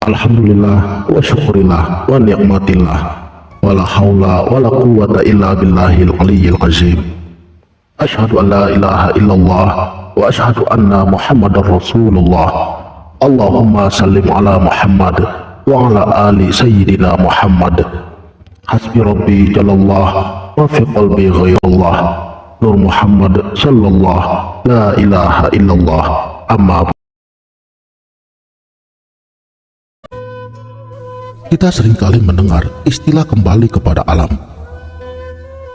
Alhamdulillah wa syukurillah wa ni'matillah wa la hawla wa la quwwata illa billahil aliyyil azim. Asyhadu an la ilaha illallah wa asyhadu anna Muhammadar Rasulullah. Allahumma sallim ala Muhammad wa ala ali sayyidina Muhammad. Hasbi rabbi jalallah wa fi qalbi ghairullah. Nur Muhammad sallallahu la ilaha illallah. Amma. Kita seringkali mendengar istilah kembali kepada alam.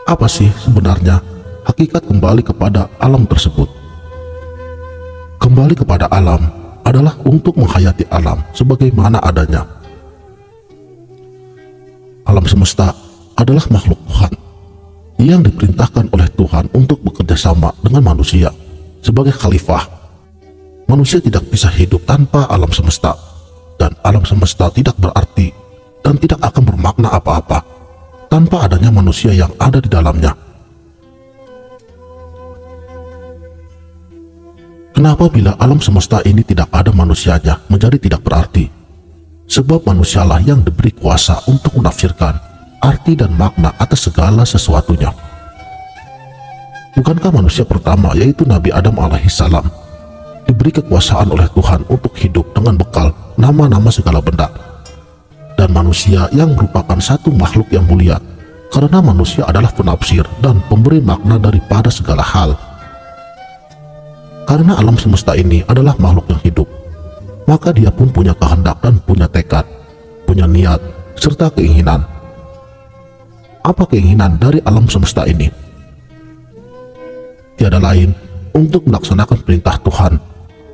Apa sih sebenarnya hakikat kembali kepada alam tersebut? Kembali kepada alam adalah untuk menghayati alam sebagaimana adanya. Alam semesta adalah makhluk Tuhan yang diperintahkan oleh Tuhan untuk bekerja sama dengan manusia sebagai khalifah. Manusia tidak bisa hidup tanpa alam semesta, dan alam semesta tidak berarti dan tidak akan bermakna apa-apa tanpa adanya manusia yang ada di dalamnya. Kenapa bila alam semesta ini tidak ada manusianya menjadi tidak berarti? Sebab manusialah yang diberi kuasa untuk menafsirkan arti dan makna atas segala sesuatunya. Bukankah manusia pertama, yaitu Nabi Adam alaihissalam, diberi kekuasaan oleh Tuhan untuk hidup dengan bekal nama-nama segala benda? Dan manusia yang merupakan satu makhluk yang mulia, karena manusia adalah penafsir dan pemberi makna daripada segala hal. Karena alam semesta ini adalah makhluk yang hidup, maka dia pun punya kehendak dan punya tekad, punya niat, serta keinginan. Apa keinginan dari alam semesta ini? Tiada lain untuk melaksanakan perintah Tuhan,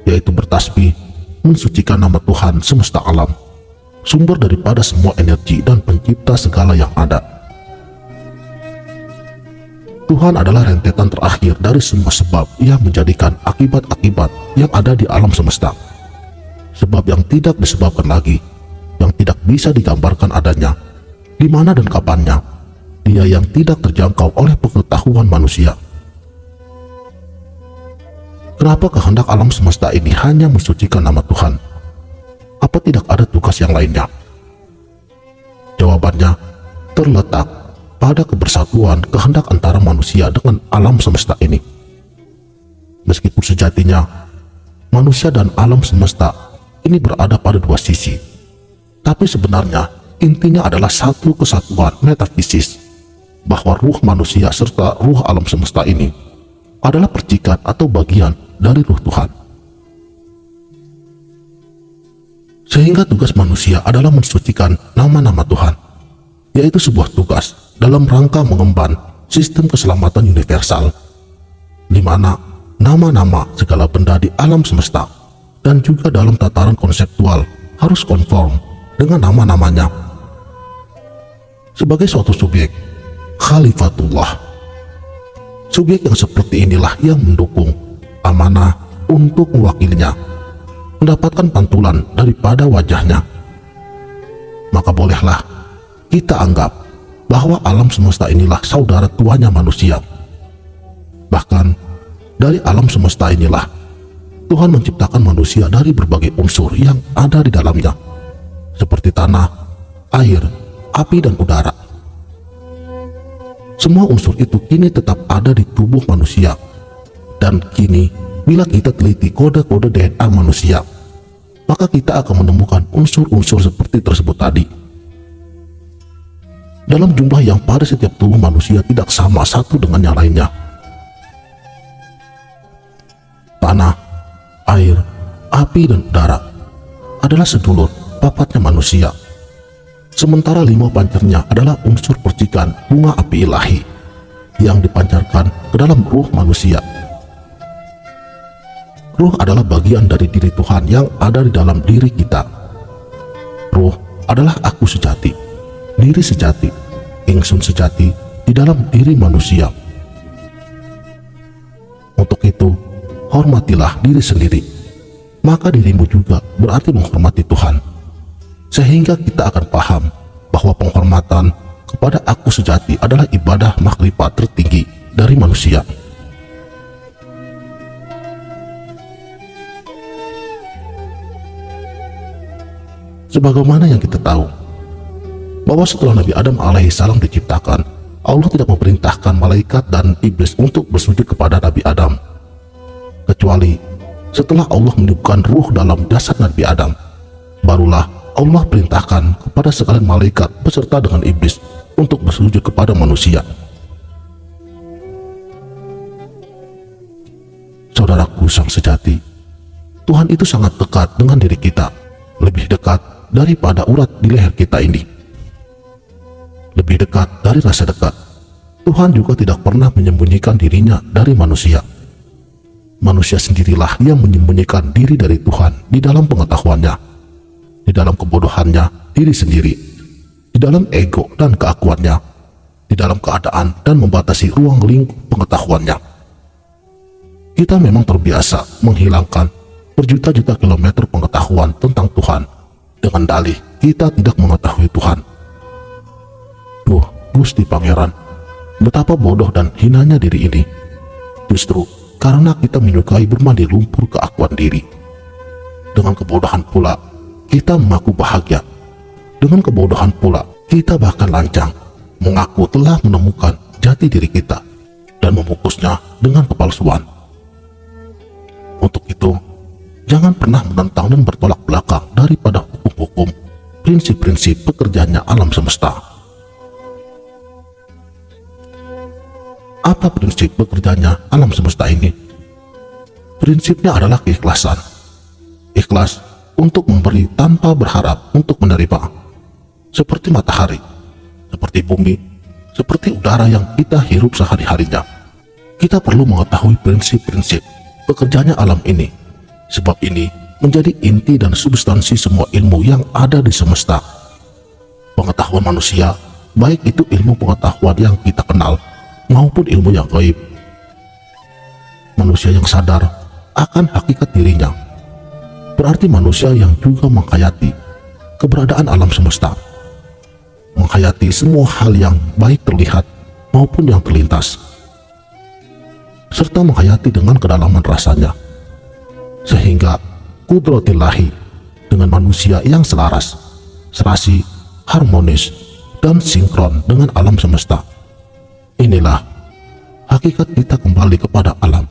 yaitu bertasbih, mensucikan nama Tuhan semesta alam, sumber daripada semua energi dan pencipta segala yang ada. Tuhan adalah rentetan terakhir dari semua sebab yang menjadikan akibat-akibat yang ada di alam semesta. Sebab yang tidak disebabkan lagi, yang tidak bisa digambarkan adanya, di mana dan kapannya, dia yang tidak terjangkau oleh pengetahuan manusia. Kenapa kehendak alam semesta ini hanya mensucikan nama Tuhan? Apa tidak ada tugas yang lainnya? Jawabannya terletak pada kebersatuan kehendak antara manusia dengan alam semesta ini. Meskipun sejatinya manusia dan alam semesta ini berada pada dua sisi, tapi sebenarnya intinya adalah satu kesatuan metafisis, bahwa ruh manusia serta ruh alam semesta ini adalah percikan atau bagian dari ruh Tuhan. Sehingga tugas manusia adalah mensucikan nama-nama Tuhan, yaitu sebuah tugas dalam rangka mengemban sistem keselamatan universal, di mana nama-nama segala benda di alam semesta dan juga dalam tataran konseptual harus konform dengan nama-namanya. Sebagai suatu subjek khalifatullah, subjek yang seperti inilah yang mendukung amanah untuk mewakilinya mendapatkan pantulan daripada wajahnya. Maka bolehlah kita anggap bahwa alam semesta inilah saudara tuanya manusia. Bahkan dari alam semesta inilah Tuhan menciptakan manusia dari berbagai unsur yang ada di dalamnya, seperti tanah, air, api, dan udara. Semua unsur itu kini tetap ada di tubuh manusia, dan kini bila kita teliti kode-kode DNA manusia, maka kita akan menemukan unsur-unsur seperti tersebut tadi, dalam jumlah yang pada setiap tubuh manusia tidak sama satu dengan yang lainnya. Tanah, air, api, dan udara adalah sedulur papatnya manusia, sementara 5 pancernya adalah unsur percikan bunga api ilahi yang dipancarkan ke dalam ruh manusia. Ruh adalah bagian dari diri Tuhan yang ada di dalam diri kita. Ruh adalah aku sejati, diri sejati, ingsun sejati di dalam diri manusia. Untuk itu, hormatilah diri sendiri, maka dirimu juga berarti menghormati Tuhan. Sehingga kita akan paham bahwa penghormatan kepada aku sejati adalah ibadah makrifat tertinggi dari manusia. Sebagaimana yang kita tahu, bahwa setelah Nabi Adam alaihissalam diciptakan, Allah tidak memerintahkan malaikat dan iblis untuk bersujud kepada Nabi Adam, kecuali setelah Allah meniupkan ruh dalam jasad Nabi Adam. Barulah Allah perintahkan kepada sekalian malaikat beserta dengan iblis untuk bersujud kepada manusia. Saudaraku sang sejati, Tuhan itu sangat dekat dengan diri kita, lebih dekat daripada urat di leher kita ini. Lebih dekat dari rasa dekat, Tuhan juga tidak pernah menyembunyikan dirinya dari manusia. Manusia sendirilah yang menyembunyikan diri dari Tuhan di dalam pengetahuannya, di dalam kebodohannya diri sendiri, di dalam ego dan keakuannya, di dalam keadaan dan membatasi ruang lingkup pengetahuannya. Kita memang terbiasa menghilangkan berjuta-juta kilometer pengetahuan tentang Tuhan dengan dalih kita tidak mengetahui Tuhan. Duh, Gusti Pangeran, betapa bodoh dan hinanya diri ini. Justru karena kita menyukai bermandi lumpur keakuan diri. Dengan kebodohan pula kita mengaku bahagia. Dengan kebodohan pula kita bahkan lancang mengaku telah menemukan jati diri kita dan memukusnya dengan kepalsuan. Untuk itu, jangan pernah menentang dan bertolak belakang daripada hukum-hukum, prinsip-prinsip pekerjaannya alam semesta. Apa prinsip bekerjanya alam semesta ini? Prinsipnya adalah keikhlasan. Ikhlas untuk memberi tanpa berharap untuk menerima. Seperti matahari, seperti bumi, seperti udara yang kita hirup sehari-harinya. Kita perlu mengetahui prinsip-prinsip bekerjanya alam ini, sebab ini menjadi inti dan substansi semua ilmu yang ada di semesta. Pengetahuan manusia, baik itu ilmu pengetahuan yang kita kenal maupun ilmu yang gaib. Manusia yang sadar akan hakikat dirinya berarti manusia yang juga menghayati keberadaan alam semesta, menghayati semua hal yang baik terlihat maupun yang terlintas, serta menghayati dengan kedalaman rasanya, sehingga kudratillahi dengan manusia yang selaras, serasi, harmonis, dan sinkron dengan alam semesta. Inilah hakikat kita kembali kepada alam,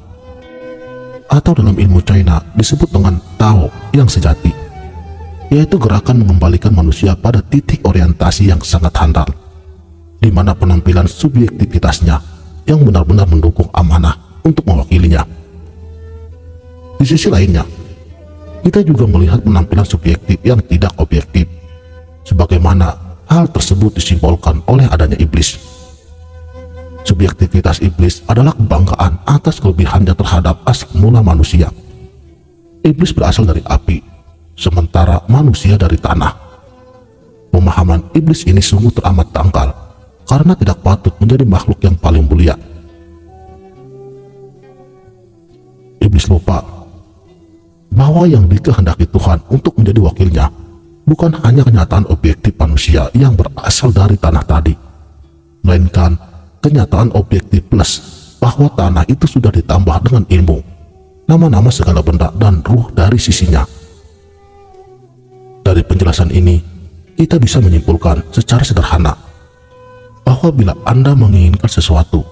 atau dalam ilmu China disebut dengan Tao yang sejati, yaitu gerakan mengembalikan manusia pada titik orientasi yang sangat handal, di mana penampilan subjektivitasnya yang benar-benar mendukung amanah untuk mewakilinya. Di sisi lainnya, kita juga melihat penampilan subjektif yang tidak objektif, sebagaimana hal tersebut disimbolkan oleh adanya iblis. Subjektivitas iblis adalah kebanggaan atas kelebihannya terhadap asal mula manusia. Iblis berasal dari api, sementara manusia dari tanah. Pemahaman iblis ini sungguh teramat dangkal, karena tidak patut menjadi makhluk yang paling mulia. Iblis lupa bahwa yang dikehendaki Tuhan untuk menjadi wakilnya bukan hanya kenyataan objektif manusia yang berasal dari tanah tadi, melainkan kenyataan objektif plus bahwa tanah itu sudah ditambah dengan ilmu, nama-nama segala benda dan ruh dari sisinya. Dari penjelasan ini, kita bisa menyimpulkan secara sederhana bahwa bila Anda menginginkan sesuatu,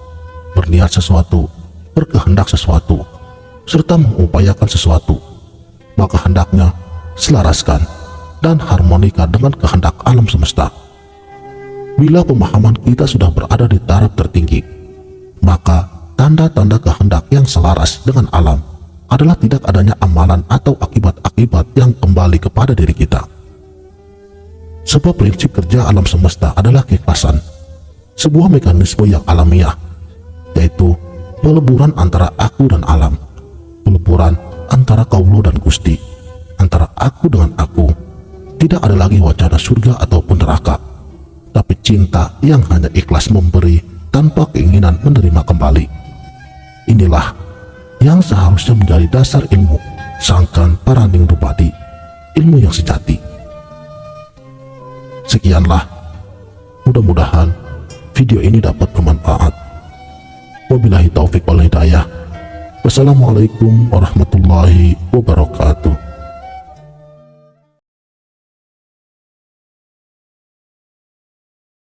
berniat sesuatu, berkehendak sesuatu, serta mengupayakan sesuatu, maka hendaknya selaraskan dan harmonika dengan kehendak alam semesta. Bila pemahaman kita sudah berada di taraf tertinggi, maka tanda-tanda kehendak yang selaras dengan alam adalah tidak adanya amalan atau akibat-akibat yang kembali kepada diri kita. Sebab prinsip kerja alam semesta adalah keikhlasan, sebuah mekanisme yang alamiah, yaitu peleburan antara aku dan alam, peleburan antara kaulo dan Gusti, antara aku dengan aku. Tidak ada lagi wacana surga ataupun neraka, tapi cinta yang hanya ikhlas memberi tanpa keinginan menerima kembali. Inilah yang seharusnya menjadi dasar ilmu sangkan paraning rupati, ilmu yang sejati. Sekianlah, mudah-mudahan video ini dapat bermanfaat. Wabillahi taufik wal hidayah. Wassalamualaikum warahmatullahi wabarakatuh.